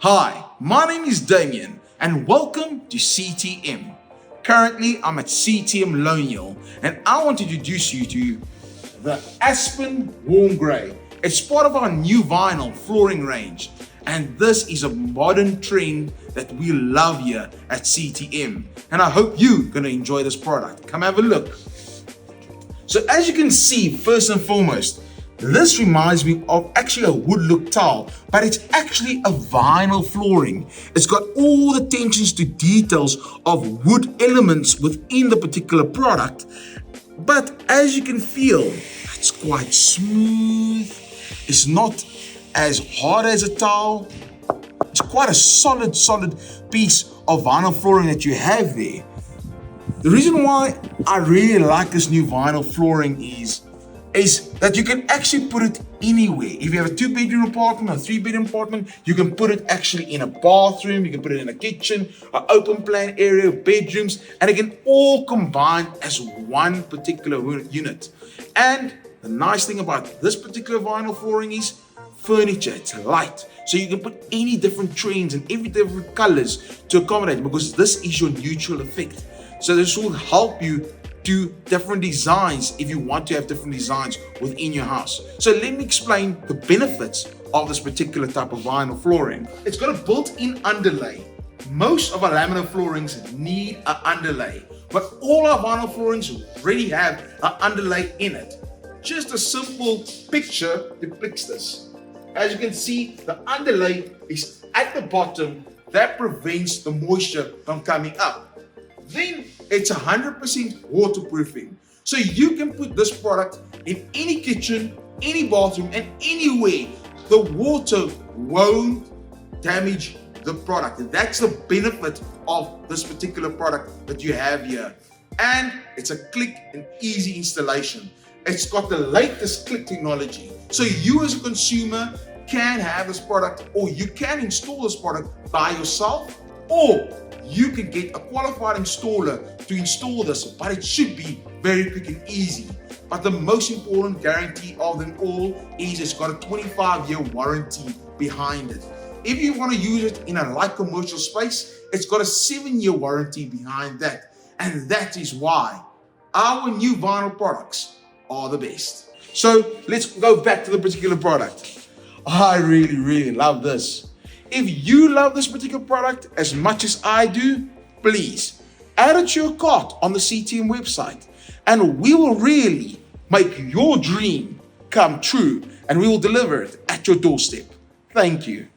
Hi, my name is Damien and welcome to CTM. Currently, I'm at CTM Lonial and I want to introduce you to the Aspen Warm Grey. It's part of our new vinyl flooring range, and this is a modern trend that we love here at CTM, and I hope you're going to enjoy this product. Come have a look. So as you can see, first and foremost, this reminds me of actually a wood look tile, but it's actually a vinyl flooring. It's got all the attentions to details of wood elements within the particular product. But as you can feel, it's quite smooth. It's not as hard as a tile. It's quite a solid piece of vinyl flooring that you have there. The reason why I really like this new vinyl flooring is that you can actually put it anywhere. If you have a 2-bedroom apartment or 3-bedroom apartment, you can put it actually in a bathroom, you can put it in a kitchen, an open plan area, bedrooms, and it can all combine as one particular unit. And the nice thing about this particular vinyl flooring is furniture, it's light. So you can put any different trends and every different colors to accommodate, because this is your neutral effect. So this will help you do different designs if you want to have different designs within your house. So let me explain the benefits of this particular type of vinyl flooring. It's got a built-in underlay. Most of our laminate floorings need an underlay, but all our vinyl floorings already have an underlay in it. Just a simple picture depicts this. As you can see, the underlay is at the bottom. That prevents the moisture from coming up. Then it's 100% waterproofing. So you can put this product in any kitchen, any bathroom, and anywhere. The water won't damage the product. And that's the benefit of this particular product that you have here. And it's a quick and easy installation. It's got the latest click technology. So you as a consumer can have this product, or you can install this product by yourself, or you can get a qualified installer to install this, but it should be very quick and easy. But the most important guarantee of them all is it's got a 25-year warranty behind it. If you want to use it in a light commercial space, it's got a 7-year warranty behind that. And that is why our new vinyl products are the best. So let's go back to the particular product. I really love this. If you love this particular product as much as I do, please add it to your cart on the CTM website, and we will really make your dream come true, and we will deliver it at your doorstep. Thank you.